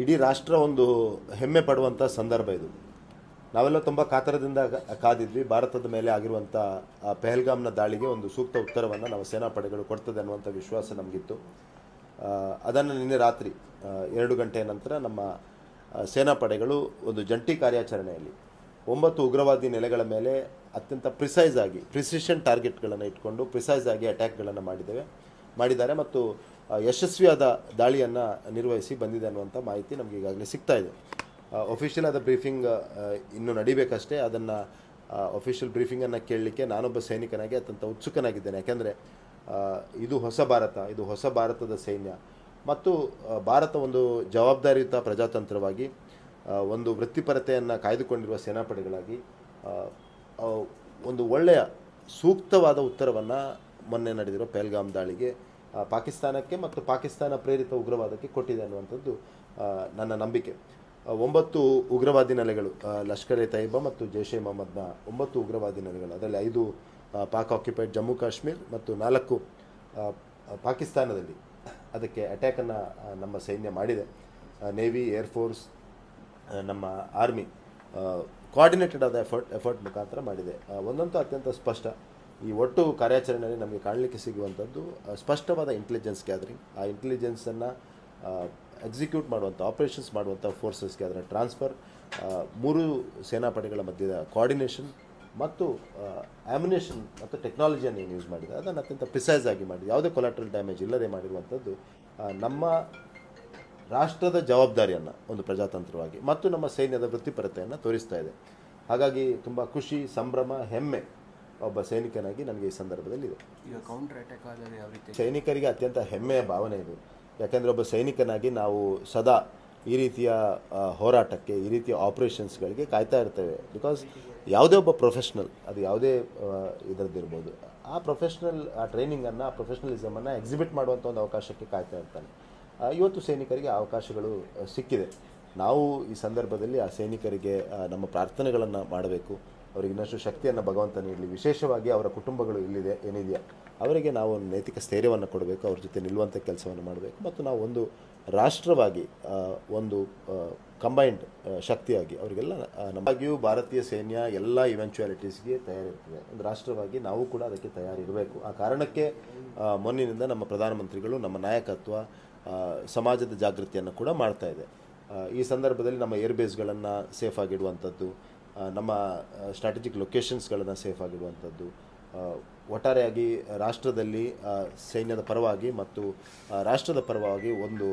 ಇಡೀ ರಾಷ್ಟ್ರ ಒಂದು ಹೆಮ್ಮೆ ಪಡುವಂಥ ಸಂದರ್ಭ ಇದು. ನಾವೆಲ್ಲ ತುಂಬ ಕಾತರದಿಂದ ಕಾದಿದ್ವಿ. ಭಾರತದ ಮೇಲೆ ಆಗಿರುವಂಥ ಪಹಲ್ಗಾಮ್ನ ದಾಳಿಗೆ ಒಂದು ಸೂಕ್ತ ಉತ್ತರವನ್ನು ನಾವು ಸೇನಾಪಡೆಗಳು ಕೊಡ್ತದೆ ಅನ್ನುವಂಥ ವಿಶ್ವಾಸ ನಮಗಿತ್ತು. ಅದನ್ನು ನಿನ್ನೆ ರಾತ್ರಿ 2 ಗಂಟೆಯ ನಂತರ ನಮ್ಮ ಸೇನಾಪಡೆಗಳು ಒಂದು ಜಂಟಿ ಕಾರ್ಯಾಚರಣೆಯಲ್ಲಿ 9 ಉಗ್ರವಾದಿ ನೆಲೆಗಳ ಮೇಲೆ ಅತ್ಯಂತ ಪ್ರಿಸಿಷನ್ ಟಾರ್ಗೆಟ್ಗಳನ್ನು ಇಟ್ಕೊಂಡು ಪ್ರಿಸೈಸ್ ಆಗಿ ಅಟ್ಯಾಕ್ಗಳನ್ನು ಮಾಡಿದ್ದಾರೆ ಮತ್ತು ಯಶಸ್ವಿಯಾದ ದಾಳಿಯನ್ನು ನಿರ್ವಹಿಸಿ ಬಂದಿದೆ ಅನ್ನುವಂಥ ಮಾಹಿತಿ ನಮಗೆ ಈಗಾಗಲೇ ಸಿಗ್ತಾ ಇದೆ. ಒಫಿಷಿಯಲ್ ಆದ ಬ್ರೀಫಿಂಗ್ ಇನ್ನೂ ನಡಿಬೇಕಷ್ಟೇ. ಅದನ್ನು ಒಫಿಷಿಯಲ್ ಬ್ರೀಫಿಂಗನ್ನು ಕೇಳಲಿಕ್ಕೆ ನಾನೊಬ್ಬ ಸೈನಿಕನಾಗಿ ಅತ್ಯಂತ ಉತ್ಸುಕನಾಗಿದ್ದೇನೆ. ಯಾಕೆಂದರೆ ಇದು ಹೊಸ ಭಾರತದ ಸೈನ್ಯ ಮತ್ತು ಭಾರತ ಒಂದು ಜವಾಬ್ದಾರಿಯುತ ಪ್ರಜಾತಂತ್ರವಾಗಿ ಒಂದು ವೃತ್ತಿಪರತೆಯನ್ನು ಕಾಯ್ದುಕೊಂಡಿರುವ ಸೇನಾಪಡೆಗಳಾಗಿ ಒಂದು ಒಳ್ಳೆಯ ಸೂಕ್ತವಾದ ಉತ್ತರವನ್ನು ಮೊನ್ನೆ ನಡೆದಿರೋ ಪಹಲ್ಗಾಮ್ ದಾಳಿಗೆ ಪಾಕಿಸ್ತಾನಕ್ಕೆ ಮತ್ತು ಪಾಕಿಸ್ತಾನ ಪ್ರೇರಿತ ಉಗ್ರವಾದಕ್ಕೆ ಕೊಟ್ಟಿದೆ ಅನ್ನುವಂಥದ್ದು ನನ್ನ ನಂಬಿಕೆ. 9 ಉಗ್ರವಾದಿ ನೆಲೆಗಳು, ಲಷ್ಕರ್ ಎ ತೈಬಾ ಮತ್ತು ಜೈಷ್ ಎ ಮೊಹಮ್ಮದ್ನ 9 ಉಗ್ರವಾದಿ ನೆಲೆಗಳು, ಅದರಲ್ಲಿ 5 ಪಾಕ್ ಆಕ್ಯುಪೈಡ್ ಜಮ್ಮು ಕಾಶ್ಮೀರ್ ಮತ್ತು 4 ಪಾಕಿಸ್ತಾನದಲ್ಲಿ ಅದಕ್ಕೆ ಅಟ್ಯಾಕನ್ನು ನಮ್ಮ ಸೈನ್ಯ ಮಾಡಿದೆ. ನೇವಿ, ಏರ್ಫೋರ್ಸ್, ನಮ್ಮ ಆರ್ಮಿ ಕೋಆರ್ಡಿನೇಟೆಡ್ ಆದ ಎಫರ್ಟ್ ಮುಖಾಂತರ ಮಾಡಿದೆ. ಒಂದಂತೂ ಅತ್ಯಂತ ಸ್ಪಷ್ಟ, ಈ ಒಟ್ಟು ಕಾರ್ಯಾಚರಣೆಯಲ್ಲಿ ನಮಗೆ ಕಾಣಲಿಕ್ಕೆ ಸಿಗುವಂಥದ್ದು ಸ್ಪಷ್ಟವಾದ ಇಂಟೆಲಿಜೆನ್ಸ್ ಗ್ಯಾದರಿಂಗ್. ಆ ಇಂಟೆಲಿಜೆನ್ಸನ್ನು ಎಕ್ಸಿಕ್ಯೂಟ್ ಮಾಡುವಂಥ, ಆಪರೇಷನ್ಸ್ ಮಾಡುವಂಥ ಫೋರ್ಸಸ್ಗೆ ಅದರ ಟ್ರಾನ್ಸ್ಫರ್, 3 ಸೇನಾಪಡೆಗಳ ಮಧ್ಯದ ಕೋಆರ್ಡಿನೇಷನ್ ಮತ್ತು ಆಮ್ಯುನೇಷನ್ ಮತ್ತು ಟೆಕ್ನಾಲಜಿಯನ್ನು ಏನು ಯೂಸ್ ಮಾಡಿದೆ ಅದನ್ನು ಅತ್ಯಂತ ಪ್ರಿಸೈಸ್ ಆಗಿ ಮಾಡಿದೆ. ಯಾವುದೇ ಕೊಲಾಟ್ರಲ್ ಡ್ಯಾಮೇಜ್ ಇಲ್ಲದೆ ಮಾಡಿರುವಂಥದ್ದು ನಮ್ಮ ರಾಷ್ಟ್ರದ ಜವಾಬ್ದಾರಿಯನ್ನು ಒಂದು ಪ್ರಜಾತಂತ್ರವಾಗಿ ಮತ್ತು ನಮ್ಮ ಸೈನ್ಯದ ವೃತ್ತಿಪರತೆಯನ್ನು ತೋರಿಸ್ತಾ ಇದೆ. ಹಾಗಾಗಿ ತುಂಬ ಖುಷಿ, ಸಂಭ್ರಮ, ಹೆಮ್ಮೆ ಒಬ್ಬ ಸೈನಿಕನಾಗಿ ನನಗೆ ಈ ಸಂದರ್ಭದಲ್ಲಿ ಇದೆ. ಈಗ ಕೌಂಟರ್ ಅಟ್ಯಾಕ್ ಆದರೆ ಯಾವ ರೀತಿ ಸೈನಿಕರಿಗೆ ಅತ್ಯಂತ ಹೆಮ್ಮೆಯ ಭಾವನೆ ಇದು. ಯಾಕೆಂದರೆ ಒಬ್ಬ ಸೈನಿಕನಾಗಿ ನಾವು ಸದಾ ಈ ರೀತಿಯ ಹೋರಾಟಕ್ಕೆ, ಈ ರೀತಿಯ ಆಪರೇಷನ್ಸ್ಗಳಿಗೆ ಕಾಯ್ತಾ ಇರ್ತೇವೆ. ಬಿಕಾಸ್ ಯಾವುದೇ ಒಬ್ಬ ಪ್ರೊಫೆಷ್ನಲ್, ಅದು ಯಾವುದೇ ಇದರದ್ದಿರ್ಬೋದು, ಆ ಪ್ರೊಫೆಷ್ನಲ್ ಆ ಟ್ರೈನಿಂಗನ್ನು, ಆ ಪ್ರೊಫೆಷ್ನಲಿಸಮನ್ನು ಎಕ್ಸಿಬಿಟ್ ಮಾಡುವಂಥ ಒಂದು ಅವಕಾಶಕ್ಕೆ ಕಾಯ್ತಾ ಇರ್ತಾನೆ. ಇವತ್ತು ಸೈನಿಕರಿಗೆ ಅವಕಾಶಗಳು ಸಿಕ್ಕಿದೆ. ನಾವು ಈ ಸಂದರ್ಭದಲ್ಲಿ ಆ ಸೈನಿಕರಿಗೆ ನಮ್ಮ ಪ್ರಾರ್ಥನೆಗಳನ್ನು ಮಾಡಬೇಕು. ಅವರಿಗೆ ಇನ್ನಷ್ಟು ಶಕ್ತಿಯನ್ನು ಭಗವಂತ ನೀಡಲಿ. ವಿಶೇಷವಾಗಿ ಅವರ ಕುಟುಂಬಗಳು ಏನಿದೆಯಾ ಅವರಿಗೆ ನಾವು ನೈತಿಕ ಸ್ಥೈರ್ಯವನ್ನು ಕೊಡಬೇಕು, ಅವ್ರ ಜೊತೆ ನಿಲ್ಲುವಂಥ ಕೆಲಸವನ್ನು ಮಾಡಬೇಕು ಮತ್ತು ನಾವು ಒಂದು ರಾಷ್ಟ್ರವಾಗಿ, ಒಂದು ಕಂಬೈನ್ಡ್ ಶಕ್ತಿಯಾಗಿ ಅವರಿಗೆಲ್ಲ ನಮಗಿಯೂ ಭಾರತೀಯ ಸೈನ್ಯ ಎಲ್ಲ ಇವೆಂಚುಯಾಲಿಟೀಸ್ಗೆ ತಯಾರಿರ್ತದೆ. ಒಂದು ರಾಷ್ಟ್ರವಾಗಿ ನಾವು ಕೂಡ ಅದಕ್ಕೆ ತಯಾರಿರಬೇಕು. ಆ ಕಾರಣಕ್ಕೆ ಮೊನ್ನಿನಿಂದ ನಮ್ಮ ಪ್ರಧಾನಮಂತ್ರಿಗಳು, ನಮ್ಮ ನಾಯಕತ್ವ ಸಮಾಜದ ಜಾಗೃತಿಯನ್ನು ಕೂಡ ಮಾಡ್ತಾ ಇದೆ. ಈ ಸಂದರ್ಭದಲ್ಲಿ ನಮ್ಮ ಏರ್ಬೇಸ್ಗಳನ್ನು ಸೇಫ್ ಆಗಿಡುವಂಥದ್ದು, ನಮ್ಮ ಸ್ಟ್ರಾಟಜಿಕ್ ಲೊಕೇಶನ್ಸ್ಗಳನ್ನು ಸೇಫ್ ಆಗಿಡುವಂಥದ್ದು, ಒಟ್ಟಾರೆಯಾಗಿ ರಾಷ್ಟ್ರದಲ್ಲಿ ಸೈನ್ಯದ ಪರವಾಗಿ ಮತ್ತು ರಾಷ್ಟ್ರದ ಪರವಾಗಿ ಒಂದು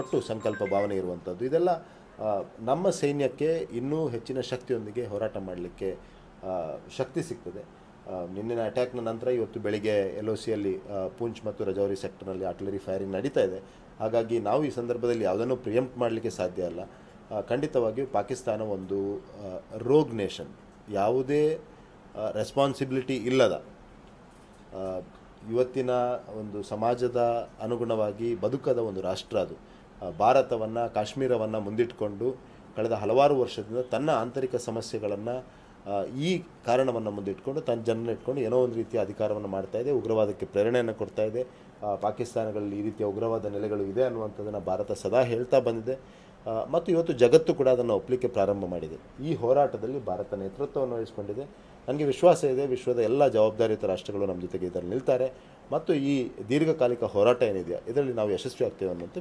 ಒಟ್ಟು ಸಂಕಲ್ಪ ಭಾವನೆ ಇರುವಂಥದ್ದು, ಇದೆಲ್ಲ ನಮ್ಮ ಸೈನ್ಯಕ್ಕೆ ಇನ್ನೂ ಹೆಚ್ಚಿನ ಶಕ್ತಿಯೊಂದಿಗೆ ಹೋರಾಟ ಮಾಡಲಿಕ್ಕೆ ಶಕ್ತಿ ಸಿಗ್ತದೆ. ನಿನ್ನಿನ ಅಟ್ಯಾಕ್ನ ನಂತರ ಇವತ್ತು ಬೆಳಿಗ್ಗೆ LOCಯಲ್ಲಿ ಪೂಂಚ್ ಮತ್ತು ರಜೌರಿ ಸೆಕ್ಟರ್ನಲ್ಲಿ ಆರ್ಟಿಲರಿ ಫೈರಿಂಗ್ ನಡೀತಾ ಇದೆ. ಹಾಗಾಗಿ ನಾವು ಈ ಸಂದರ್ಭದಲ್ಲಿ ಯಾವುದನ್ನು ಪ್ರಿಯಂಪ್ಟ್ ಮಾಡಲಿಕ್ಕೆ ಸಾಧ್ಯ ಅಲ್ಲ. ಖಂಡಿತವಾಗಿಯೂ ಪಾಕಿಸ್ತಾನ ಒಂದು ರೋಗ್ ನೇಷನ್, ಯಾವುದೇ ರೆಸ್ಪಾನ್ಸಿಬಿಲಿಟಿ ಇಲ್ಲದ, ಇವತ್ತಿನ ಒಂದು ಸಮಾಜದ ಅನುಗುಣವಾಗಿ ಬದುಕದ ಒಂದು ರಾಷ್ಟ್ರ ಅದು. ಭಾರತವನ್ನು, ಕಾಶ್ಮೀರವನ್ನು ಮುಂದಿಟ್ಟುಕೊಂಡು ಕಳೆದ ಹಲವಾರು ವರ್ಷದಿಂದ ತನ್ನ ಆಂತರಿಕ ಸಮಸ್ಯೆಗಳನ್ನು, ಈ ಕಾರಣವನ್ನು ಮುಂದಿಟ್ಕೊಂಡು ತನ್ನ ಜನನ ಇಟ್ಕೊಂಡು ಏನೋ ಒಂದು ರೀತಿಯ ಅಧಿಕಾರವನ್ನು ಮಾಡ್ತಾ ಇದೆ, ಉಗ್ರವಾದಕ್ಕೆ ಪ್ರೇರಣೆಯನ್ನು ಕೊಡ್ತಾ ಇದೆ. ಪಾಕಿಸ್ತಾನಗಳಲ್ಲಿ ಈ ರೀತಿಯ ಉಗ್ರವಾದ ನೆಲೆಗಳು ಇದೆ ಅನ್ನುವಂಥದ್ದನ್ನು ಭಾರತ ಸದಾ ಹೇಳ್ತಾ ಬಂದಿದೆ ಮತ್ತು ಇವತ್ತು ಜಗತ್ತು ಕೂಡ ಅದನ್ನು ಒಪ್ಪಲಿಕ್ಕೆ ಪ್ರಾರಂಭ ಮಾಡಿದೆ. ಈ ಹೋರಾಟದಲ್ಲಿ ಭಾರತ ನೇತೃತ್ವವನ್ನು ವಹಿಸಿಕೊಂಡಿದೆ. ನನಗೆ ವಿಶ್ವಾಸ ಇದೆ, ವಿಶ್ವದ ಎಲ್ಲ ಜವಾಬ್ದಾರಿಯುತ ರಾಷ್ಟ್ರಗಳು ನಮ್ಮ ಜೊತೆಗೆ ಇದರಲ್ಲಿ ನಿಲ್ತಾರೆ ಮತ್ತು ಈ ದೀರ್ಘಕಾಲಿಕ ಹೋರಾಟ ಏನಿದೆಯಾ ಇದರಲ್ಲಿ ನಾವು ಯಶಸ್ವಿ ಆಗ್ತೇವೆ ಅನ್ನುವಂಥ